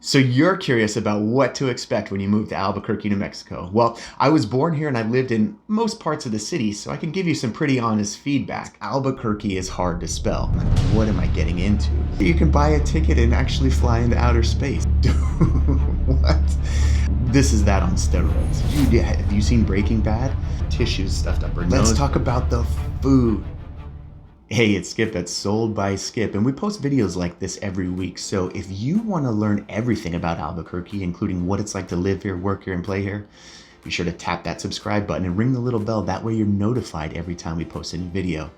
So you're curious about what to expect when you move to Albuquerque, New Mexico. Well, I was born here and I've lived in most parts of the city, so I can give you some pretty honest feedback. Albuquerque is hard to spell. What am I getting into? You can buy a ticket and actually fly into outer space. What? This is that on steroids. Dude, have you seen Breaking Bad? Tissues stuffed up her nose. Let's talk about the food. Hey, it's Skip at Sold by Skip, and we post videos like this every week. So if you want to learn everything about Albuquerque, including what it's like to live here, work here, and play here, be sure to tap that subscribe button and ring the little bell. That way you're notified every time we post a new video.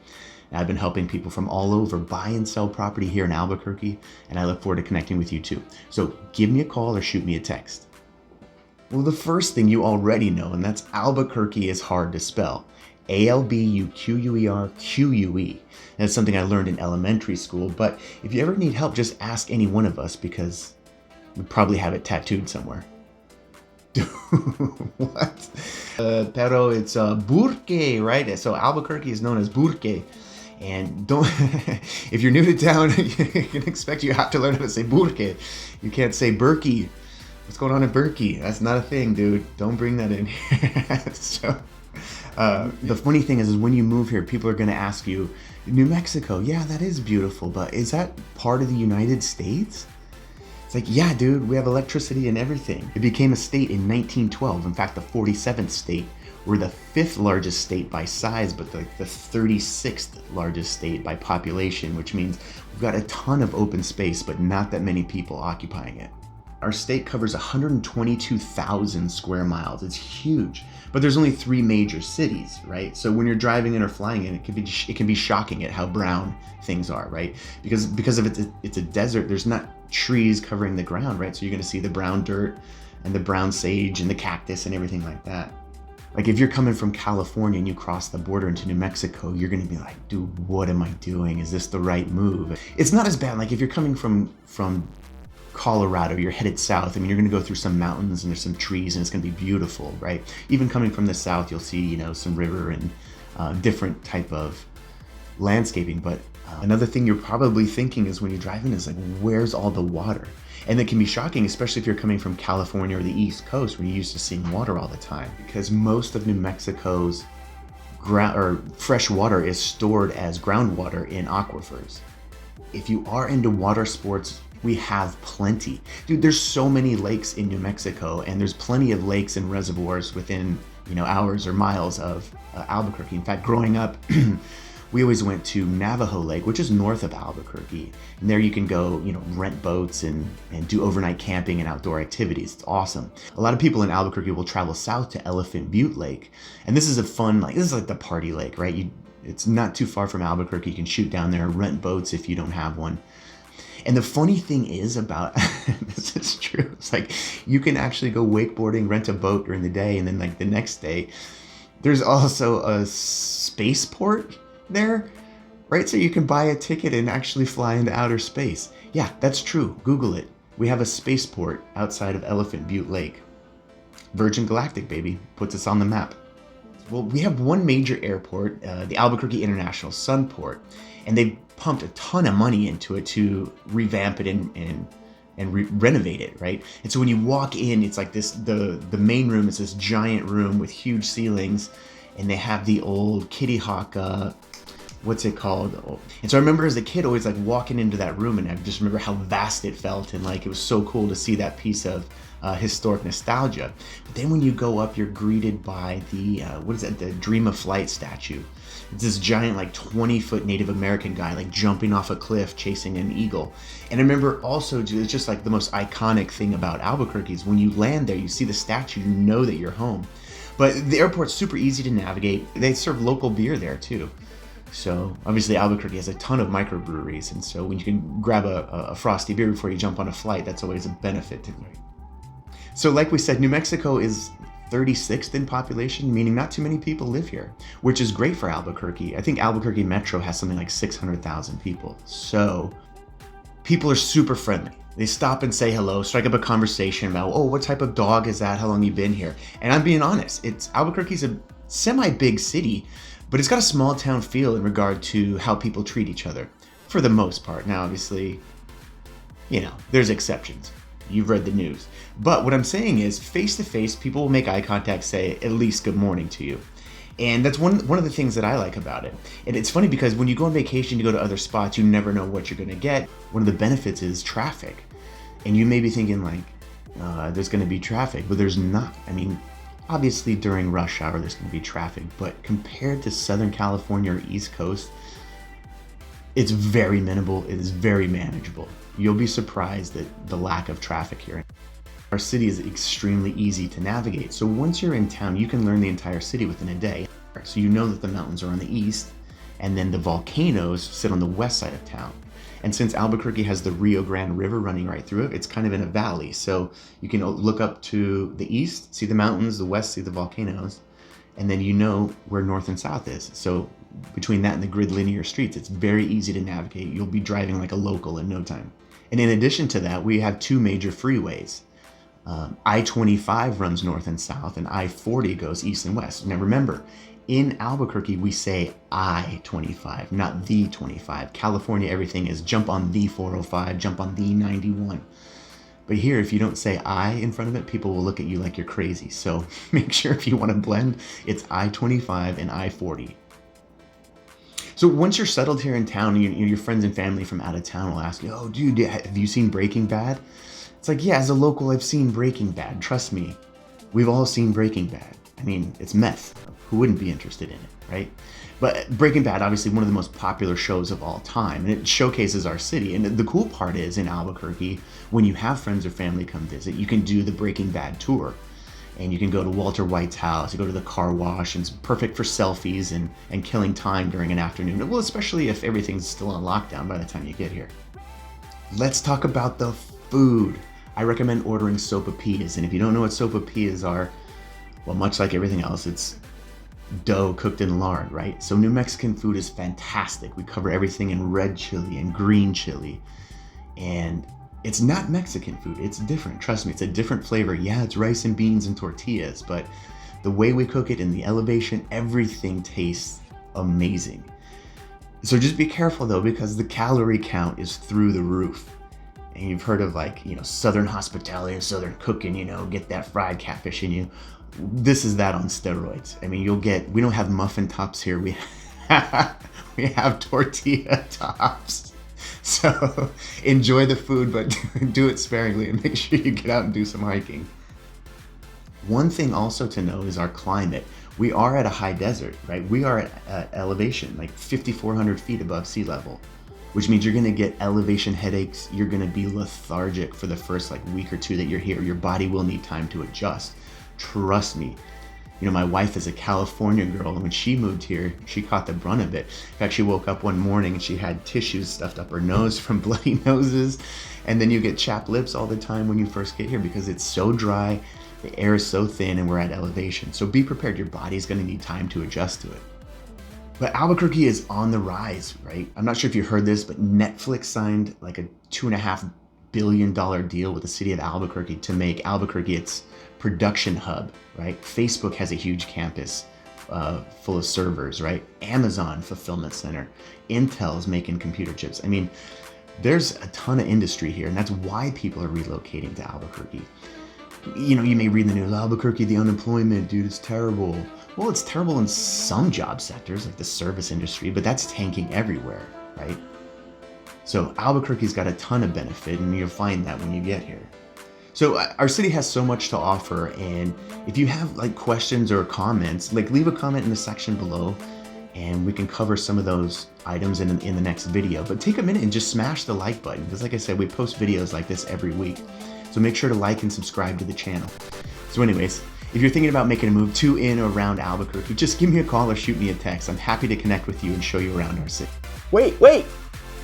And I've been helping people from all over buy and sell property here in Albuquerque, and I look forward to connecting with you too. So give me a call or shoot me a text. Well, the first thing you already know, and that's Albuquerque is hard to spell. Albuquerque. And it's something I learned in elementary school, but if you ever need help, just ask any one of us because we probably have it tattooed somewhere. What? Pero it's BURQUE, right? So Albuquerque is known as BURQUE. And don't, if you're new to town, you can expect you have to learn how to say BURQUE. You can't say Berkey. What's going on in Berkey? That's not a thing, dude. Don't bring that in here. So, the funny thing is when you move here, people are going to ask you, New Mexico, yeah, that is beautiful, but is that part of the United States? It's like, yeah, dude, we have electricity and everything. It became a state in 1912. In fact, the 47th state. We're the 5th largest state by size, but the 36th largest state by population, which means we've got a ton of open space, but not that many people occupying it. Our state covers 122,000 square miles. It's huge, but there's only 3 major cities, right? So when you're driving in or flying in, it can be shocking at how brown things are, right? Because of it's a desert, there's not trees covering the ground, right? So you're gonna see the brown dirt and the brown sage and the cactus and everything like that. Like if you're coming from California and you cross the border into New Mexico, you're gonna be like, dude, what am I doing? Is this the right move? It's not as bad. Like if you're coming from Colorado, you're headed south. I mean, you're gonna go through some mountains and there's some trees and it's gonna be beautiful, right? Even coming from the south, you'll see, some river and different type of landscaping. But another thing you're probably thinking is when you're driving is like, where's all the water? And it can be shocking, especially if you're coming from California or the East Coast when you're used to seeing water all the time, because most of New Mexico's fresh water is stored as groundwater in aquifers. If you are into water sports, we have plenty. Dude, there's so many lakes in New Mexico, and there's plenty of lakes and reservoirs within, hours or miles of Albuquerque. In fact, growing up, we always went to Navajo Lake, which is north of Albuquerque. And there you can go, rent boats and do overnight camping and outdoor activities. It's awesome. A lot of people in Albuquerque will travel south to Elephant Butte Lake. And this is a fun, this is like the party lake, right? It's not too far from Albuquerque. You can shoot down there, rent boats if you don't have one. And the funny thing is about, this is true, it's like you can actually go wakeboarding, rent a boat during the day, and then like the next day, there's also a spaceport there, right? So you can buy a ticket and actually fly into outer space. Yeah, that's true. Google it. We have a spaceport outside of Elephant Butte Lake. Virgin Galactic, baby, puts us on the map. Well, we have one major airport, the Albuquerque International Sunport, and they've pumped a ton of money into it to revamp it and renovate it, right? And so when you walk in, it's like this, the main room is this giant room with huge ceilings, and they have the old Kitty Hawk, what's it called? And so I remember as a kid always like walking into that room, and I just remember how vast it felt, and like it was so cool to see that piece of historic nostalgia. But then when you go up, you're greeted by the, the Dream of Flight statue. It's this giant, like 20-foot Native American guy, like jumping off a cliff, chasing an eagle. And I remember also, it's just like the most iconic thing about Albuquerque is when you land there, you see the statue, you know that you're home. But the airport's super easy to navigate. They serve local beer there too. So obviously Albuquerque has a ton of microbreweries. And so when you can grab a frosty beer before you jump on a flight, that's always a benefit to me. So like we said, New Mexico is 36th in population, meaning not too many people live here, which is great for Albuquerque. I think Albuquerque Metro has something like 600,000 people. So people are super friendly. They stop and say hello, strike up a conversation about, oh, what type of dog is that? How long you been here? And I'm being honest, Albuquerque's a semi-big city, but it's got a small town feel in regard to how people treat each other for the most part. Now, obviously, there's exceptions. You've read the news. But what I'm saying is, face to face, people will make eye contact, say at least good morning to you. And that's one of the things that I like about it. And it's funny because when you go on vacation, you go to other spots, you never know what you're gonna get. One of the benefits is traffic. And you may be thinking like, there's gonna be traffic, but there's not. I mean, obviously during rush hour, there's gonna be traffic, but compared to Southern California or East Coast, it's very minimal, it is very manageable. You'll be surprised at the lack of traffic here. Our city is extremely easy to navigate. So once you're in town, you can learn the entire city within a day. So you know that the mountains are on the east, and then the volcanoes sit on the west side of town. And since Albuquerque has the Rio Grande River running right through it, it's kind of in a valley. So you can look up to the east, see the mountains, the west, see the volcanoes, and then you know where north and south is. So between that and the grid linear streets, it's very easy to navigate. You'll be driving like a local in no time. And in addition to that, we have two major freeways. I-25 runs north and south, and I-40 goes east and west. Now remember, in Albuquerque, we say I-25, not the 25. California, everything is jump on the 405, jump on the 91. But here, if you don't say I in front of it, people will look at you like you're crazy. So make sure if you want to blend, it's I-25 and I-40. So once you're settled here in town, your friends and family from out of town will ask you, oh, dude, have you seen Breaking Bad? It's like, yeah, as a local, I've seen Breaking Bad. Trust me, we've all seen Breaking Bad. I mean, it's meth. Who wouldn't be interested in it, right? But Breaking Bad, obviously one of the most popular shows of all time, and it showcases our city. And the cool part is in Albuquerque, when you have friends or family come visit, you can do the Breaking Bad tour. And you can go to Walter White's house, you go to the car wash, and it's perfect for selfies and killing time during an afternoon. Well, especially if everything's still on lockdown by the time you get here. Let's talk about the food. I recommend ordering sopapillas, and if you don't know what sopapillas are, well, much like everything else, it's dough cooked in lard, right? So New Mexican food is fantastic. We cover everything in red chili and green chili, and it's not Mexican food. It's different. Trust me, it's a different flavor. Yeah, it's rice and beans and tortillas, but the way we cook it in the elevation, everything tastes amazing. So just be careful though, because the calorie count is through the roof. And you've heard of like, Southern hospitality and Southern cooking, get that fried catfish in you. This is that on steroids. I mean, we don't have muffin tops here. We have tortilla tops. So enjoy the food, but do it sparingly and make sure you get out and do some hiking. One thing also to know is our climate. We are at a high desert, right? We are at elevation, like 5,400 feet above sea level, which means you're gonna get elevation headaches. You're gonna be lethargic for the first week or two that you're here. Your body will need time to adjust. Trust me. My wife is a California girl, and when she moved here, she caught the brunt of it. In fact, she woke up one morning and she had tissues stuffed up her nose from bloody noses. And then you get chapped lips all the time when you first get here because it's so dry, the air is so thin, and we're at elevation. So be prepared, your body's gonna need time to adjust to it. But Albuquerque is on the rise, right? I'm not sure if you heard this, but Netflix signed like a $2.5 billion deal with the city of Albuquerque to make Albuquerque its production hub, right? Facebook has a huge campus full of servers, right? Amazon fulfillment center, Intel's making computer chips. I mean, there's a ton of industry here, and that's why people are relocating to Albuquerque. You may read in the news, Albuquerque, the unemployment, dude, it's terrible. Well, it's terrible in some job sectors, like the service industry, but that's tanking everywhere, right? So Albuquerque's got a ton of benefit, and you'll find that when you get here. So our city has so much to offer, and if you have questions or comments, leave a comment in the section below, and we can cover some of those items in the next video. But take a minute and just smash the like button, because like I said, we post videos like this every week. So make sure to like and subscribe to the channel. So anyways, if you're thinking about making a move to, in, or around Albuquerque, just give me a call or shoot me a text. I'm happy to connect with you and show you around our city. Wait!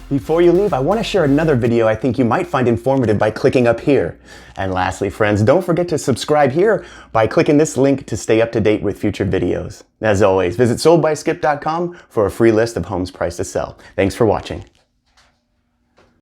Before you leave, I want to share another video I think you might find informative by clicking up here. And lastly, friends, don't forget to subscribe here by clicking this link to stay up to date with future videos. As always, visit soldbyskip.com for a free list of homes priced to sell. Thanks for watching.